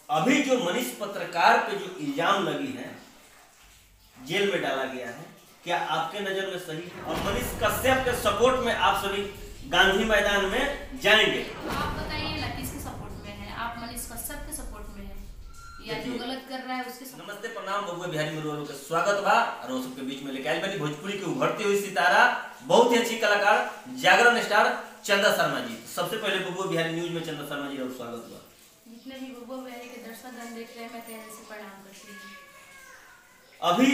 अभी जो मनीष पत्रकार पे जो इल्जाम लगी है, जेल में डाला गया है, क्या आपके नजर में सही है? और मनीष कश्यप के सपोर्ट में आप सभी गांधी मैदान में जाएंगे? आप बताइए ना किसके सपोर्ट में है? आप मनीष कश्यप के सपोर्ट में है या जो गलत कर रहा है उसके सपोर्ट? नमस्ते, प्रणाम, बबुआ बिहारी मुरुआरू के स्वागत बा। और सबके बीच में लेके आइल बनी भोजपुरी की उभरती हुई सितारा, बहुत ही अच्छी कलाकार, जागरण स्टार चंदा शर्मा जी। सबसे पहले बबुआ बिहारी न्यूज में चंदा शर्मा जी का स्वागत बा। जितने भी बबुआ बिहारी के दर्शक देख रहे हैं, मैं तहे से प्रणाम करती हूँ। अभी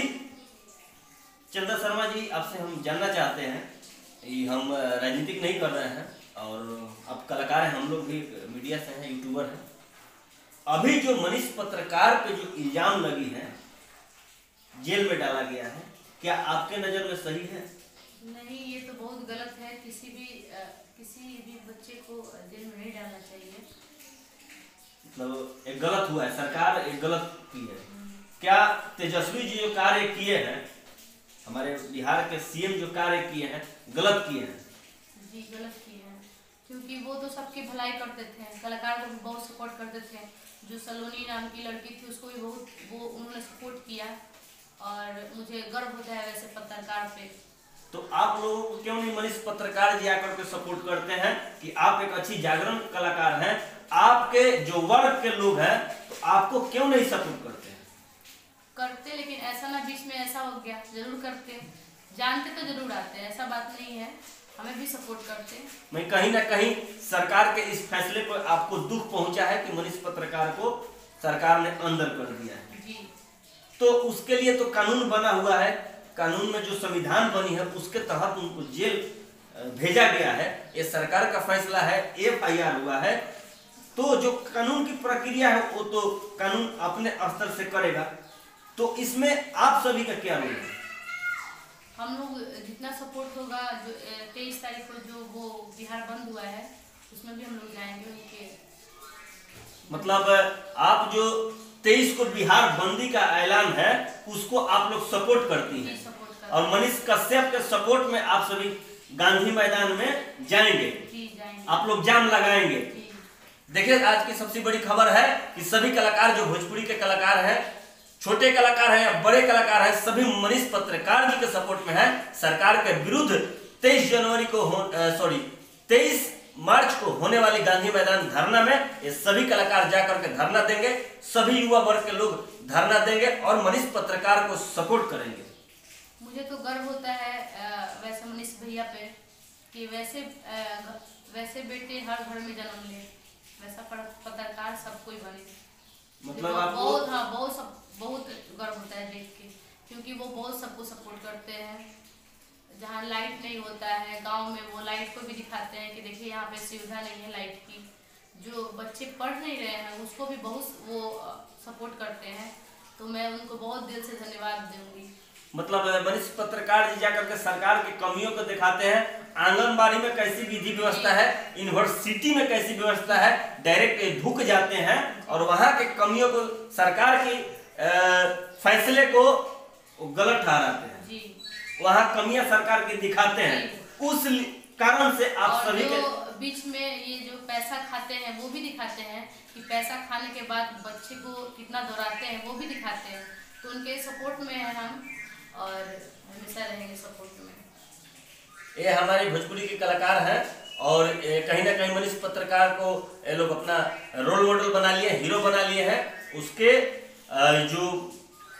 चंदा शर्मा जी, आपसे हम जानना चाहते हैं, हम राजनीतिक नहीं कर रहे हैं और अब कलाकार हैं, हम लोग भी मीडिया से हैं, यूट्यूबर हैं। अभी जो मनीष पत्रकार पे जो इल्जाम लगी है, जेल में डाला गया है, क्या आपके नजर में सही है? नहीं, ये तो बहुत गलत है। किसी भी बच्चे को जेल में नहीं डालना चाहिए। मतलब एक गलत हुआ है, सरकार एक गलत की है। क्या तेजस्वी जी जो कार्य किए हैं, हमारे बिहार के सीएम जो कार्य किए हैं, गलत किए हैं? जी गलत किए हैं, क्योंकि वो तो सबकी भलाई करते थे, कलाकार को भी बहुत सपोर्ट करते थे। जो सलोनी नाम की लड़की थी उसको भी बहुत उन्होंने सपोर्ट किया और मुझे गर्व होता है वैसे पत्रकार पे। तो आप लोगों को क्यों नहीं मनीष पत्रकार जी आकर के सपोर्ट करते हैं कि आप एक अच्छी जागरण कलाकार हैं, आपके जो वर्ग के लोग हैं, तो आपको क्यों नहीं सपोर्ट करते हैं? करते, लेकिन ऐसा ना बीच में ऐसा हो गया। जरूर करते, जानते तो जरूर आते, ऐसा बात नहीं है, हमें भी सपोर्ट करते। मैं कहीं ना कहीं सरकार के इस फैसले पर आपको दुख पहुंचा है कि मनीष पत्रकार को सरकार ने अंदर कर दिया है जी। तो उसके लिए तो कानून बना हुआ है, कानून में जो संविधान बनी है उसके तहत उनको जेल भेजा गया है। ये सरकार का फैसला है, एफआईआर हुआ है, तो जो कानून की प्रक्रिया है वो तो कानून अपने स्तर से करेगा। तो इसमें आप सभी का क्या रोल है? हम लोग जितना सपोर्ट होगा, जो 23 तारीख को जो वो बिहार बंद हुआ है उसमें भी हम लोग जाएंगे उनके। मतलब आप जो 23 को बिहार बंदी का ऐलान है उसको आप लोग सपोर्ट करती हैं, और मनीष कश्यप के सपोर्ट में आप सभी गांधी मैदान में जाएंगे? जाएंगे। आप लोग जाम लगाएंगे? देखिए, आज की सबसे बड़ी खबर है कि सभी कलाकार जो भोजपुरी के कलाकार हैं, छोटे कलाकार हैं या बड़े कलाकार हैं, सभी मनीष पत्रकार जी के सपोर्ट में है। सरकार के विरुद्ध 23 मार्च को होने वाली गांधी मैदान धरना में ये सभी कलाकार जाकर के धरना देंगे, सभी युवा वर्ग के लोग धरना देंगे और मनीष पत्रकार को सपोर्ट करेंगे। मुझे तो गर्व होता है वैसे मनीष भैया पे कि वैसे बेटे हर घर में जन्म ले, वैसा पत्रकार सब कोई बने। मतलब आपको बहुत गर्व होता है देख के, क्योंकि वो बहुत सबको सपोर्ट करते हैं। जहाँ लाइट नहीं होता है गांव में, वो लाइट को भी दिखाते हैं कि देखिए यहाँ पे सुविधा नहीं है लाइट की। जो बच्चे पढ़ नहीं रहे हैं उसको भी बहुत वो सपोर्ट करते हैं, तो मैं उनको बहुत दिल से धन्यवाद दूंगी। मतलब मनीष पत्रकार जी जाकर के सरकार की कमियों को दिखाते हैं, आंगनबाड़ी में कैसी विधि व्यवस्था है, यूनिवर्सिटी में कैसी व्यवस्था है, डायरेक्ट ढुक जाते हैं और वहां के कमियों को, सरकार की फैसले को गलत ठहराते हैं जी। वहां कमियां सरकार की दिखाते हैं, उस कारण से आप सभी के बीच में ये जो पैसा खाते हैं वो भी दिखाते हैं कि पैसा खाने के बाद बच्चे को कितना दौड़ाते हैं, वो भी दिखाते हैं। तो उनके सपोर्ट में है हम और हमेशा रहेंगे सपोर्ट में। ये हमारे भोजपुरी के कलाकार हैं और कहीं ना कहीं मनीष पत्रकार को ये लोग अपना रोल मॉडल बना लिए, हीरो बना लिए हैं। उसके जो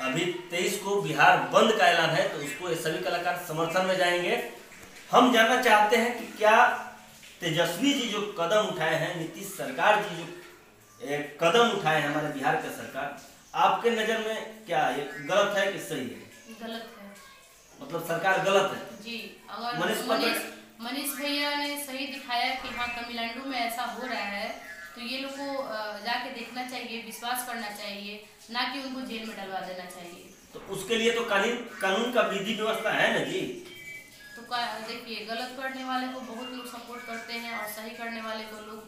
अभी 23 को बिहार बंद का ऐलान है, तो उसको ये सभी कलाकार समर्थन में जाएंगे। हम जानना चाहते हैं कि क्या तेजस्वी जी जो कदम उठाए हैं, नीतीश सरकार जी जो कदम उठाए हैं, हमारे बिहार का सरकार, आपके नजर में क्या ये गलत है कि सही है? गलत है। मतलब सरकार गलत है जी। अगर मनीष भैया ने सही दिखाया कि हाँ तमिलनाडु में ऐसा हो रहा है, तो ये लोग को जाके देखना चाहिए, विश्वास करना चाहिए, ना कि उनको जेल में डलवा देना चाहिए। तो उसके लिए तो कानून का विधि व्यवस्था है ना जी। तो देखिए, गलत करने वाले को बहुत लोग सपोर्ट करते हैं और सही करने वाले को लोग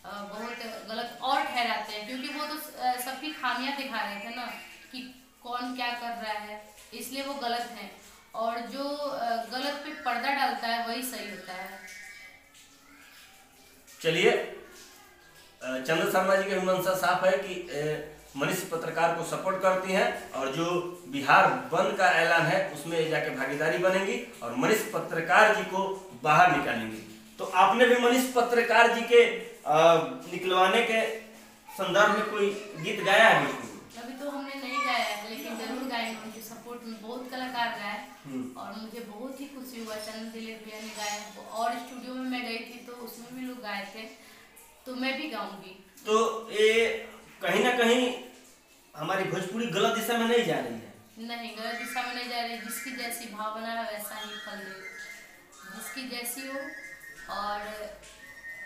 बहुत गलत और ठहराते हैं, क्योंकि वो तो सबकी खामियां दिखा रहे थे ना कि कौन क्या कर रहा है, इसलिए वो गलत है। और जो गलत पे पर्दा डालता है वही सही होता है। चलिए, चंदा शर्मा जी की मंशा साफ है कि मनीष पत्रकार को सपोर्ट करती हैं और जो बिहार बंद का ऐलान है उसमें जाके भागीदारी बनेंगी और मनीष पत्रकार जी को बाहर निकालेंगी। तो आपने भी मनीष पत्रकार जी के निकलवाने के संदर्भ में कोई गीत गाया है? अभी तो हमने नहीं गाया है, लेकिन जरूर गाएंगे। उनके सपोर्ट में बहुत कलाकार गाए और मुझे बहुत ही खुशी हुआ। चंदन दिलीप भैया ने गाया और स्टूडियो में मैं गई थी तो उसमें भी लोग गाए थे, तो मैं भी गाऊंगी। तो ये कहीं ना कहीं हमारी भोजपुरी गलत दिशा में नहीं जा रही है? नहीं, गलत दिशा में नहीं जा रही। जिसकी जैसी भावना है वैसा ही फल दे, जिसकी जैसी हो। और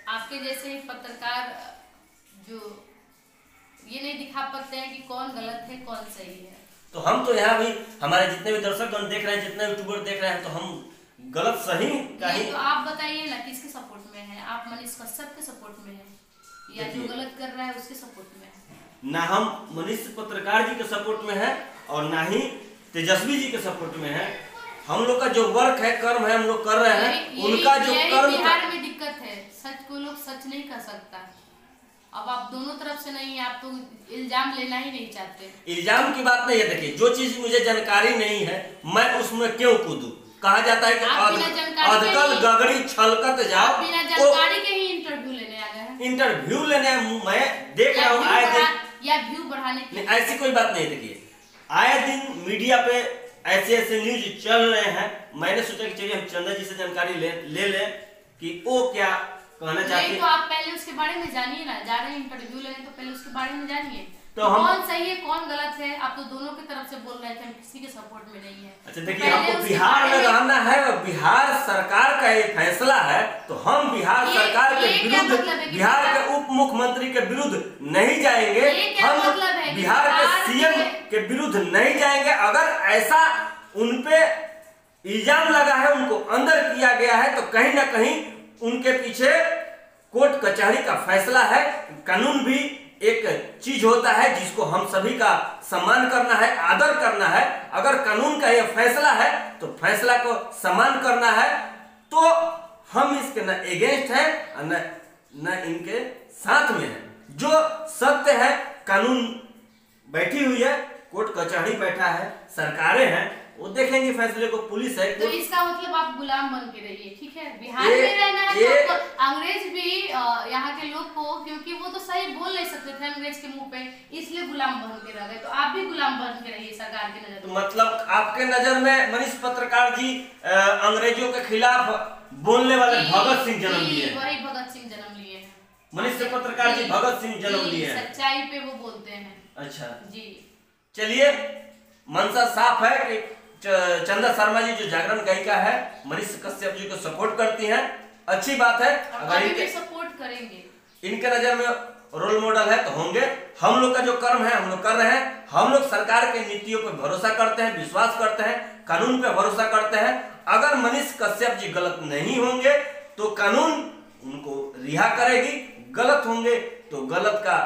आपके जैसे ही पत्रकार जो ये नहीं दिखा पाते हैं कि कौन गलत है कौन सही है। तो हम तो यहाँ भी हमारे जितने भी दर्शक देख रहे हैं, जितने यूट्यूबर देख रहे हैं, तो हम गलत सही कहीं। तो आप बताइए ना किसके सपोर्ट में है? आप मनीष कश्यप के सपोर्ट में है या जो गलत कर रहा है उसके सपोर्ट में है? ना हम मनीष पत्रकार जी के सपोर्ट में है और ना ही तेजस्वी जी के सपोर्ट में है। हम लोग का जो वर्क है, कर्म है, हम लोग कर रहे हैं। उनका जो कर्म, बिहार में दिक्कत है, सच को लोग सच नहीं कह सकता। अब आप दोनों तरफ से नहीं है, आप तो इल्जाम लेना ही नहीं चाहते। इल्जाम की बात नहीं है। देखिए, जो चीज मुझे जानकारी नहीं है मैं उसमें क्यों कूदूं? कहा जाता है कि अधकल गगड़ी छलकत जाओ। बिना जानकारी के ही इंटरव्यू लेने आ गए हैं। इंटरव्यू लेने मैं देख रहा हूँ आए दिन, या व्यू बढ़ाने की ऐसी कोई बात नहीं। देखिए, आए दिन मीडिया पे ऐसे ऐसे न्यूज चल रहे हैं। मैंने सोचा कि चलिए हम चंदा जी से जानकारी ले ले कि वो क्या कहना चाहती है। तो आप पहले उसके बारे में जानिए ना, जा रहे हैं इंटरव्यू लेने तो पहले उसके बारे में जानिए। तो हम कौन सही है कौन गलत है? आप तो दोनों की तरफ से बोल रहे थे, हम किसी के सपोर्ट में नहीं है। अच्छा देखिए, हमको बिहार में रहना है और बिहार सरकार का ये फैसला है, तो हम बिहार सरकार के विरुद्ध, बिहार के उप मुख्यमंत्री के विरुद्ध नहीं जाएंगे। हम बिहार के सीएम के विरुद्ध नहीं जाएंगे। अगर ऐसा उनपे इल्जाम लगा है, उनको अंदर किया गया है, तो कहीं ना कहीं उनके पीछे कोर्ट कचहरी का फैसला है। कानून भी एक चीज होता है जिसको हम सभी का सम्मान करना है, आदर करना है। अगर कानून का यह फैसला है तो फैसला को सम्मान करना है। तो हम इसके न एगेंस्ट है न इनके साथ में है। जो सत्य है, कानून बैठी हुई है, कोर्ट कचहरी बैठा है, सरकारें हैं, वो देखेंगे फैसले को। पुलिस है। तो इसका मतलब आप गुलाम बन के रहिए, ठीक है? बिहार में रहना है तो अंग्रेज भी यहाँ के लोग को, क्योंकि वो तो सही बोल नहीं सकते थे अंग्रेज के मुंह पे, इसलिए गुलाम बन के रह गए। तो आप भी गुलाम बन के रहिए सरकार की नजर में। तो मतलब आपके नजर में मनीष पत्रकार जी अंग्रेजों के खिलाफ बोलने वाले भगत सिंह जन्म लिए? वही भगत सिंह जन्म लिए हैं। मनीष पत्रकार जी भगत सिंह जन्म लिए हैं। सच्चाई पे वो बोलते हैं। अच्छा जी, चलिए, मंशा साफ है कि चंदा शर्मा जी जो जागरण गायिका है, मनीष कश्यप जी को सपोर्ट करती हैं। अच्छी बात है। अगर इनके सपोर्ट करेंगे, इनके नजर में रोल मॉडल है तो होंगे। हम लोग का जो कर्म है हम लोग कर रहे हैं। हम लोग सरकार के नीतियों पर भरोसा करते हैं, विश्वास करते हैं, कानून पे भरोसा करते हैं। अगर मनीष कश्यप जी गलत नहीं होंगे तो कानून उनको रिहा करेगी। गलत होंगे तो गलत का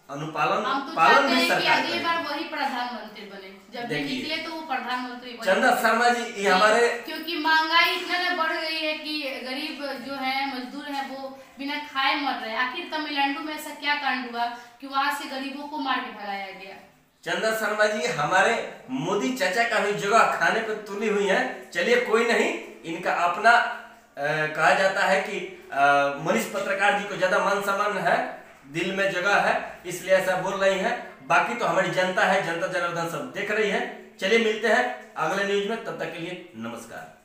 अनुपालन पालन भी सरकार अगली बार वही प्रधानमंत्री बने। जब भी निकले तो वो प्रधानमंत्री बने। चंदा शर्मा जी हमारे, क्योंकि महंगाई इतना बढ़ गई है कि गरीब जो है, मजदूर है, वो बिना खाए मर रहे हैं। आखिर तमिलनाडु में ऐसा क्या कांड हुआ कि वहां से गरीबों को मार के भगाया गया? चंदा शर्मा जी हमारे मोदी चाचा का भी जगह खाने पर तुली हुई है। चलिए, कोई नहीं, इनका अपना कहा जाता है कि मनीष पत्रकार जी को ज्यादा मान सम्मान है, दिल में जगह है, इसलिए ऐसा बोल रही है। बाकी तो हमारी जनता है, जनता जनार्दन सब देख रही है। चलिए मिलते हैं अगले न्यूज में, तब तक के लिए नमस्कार।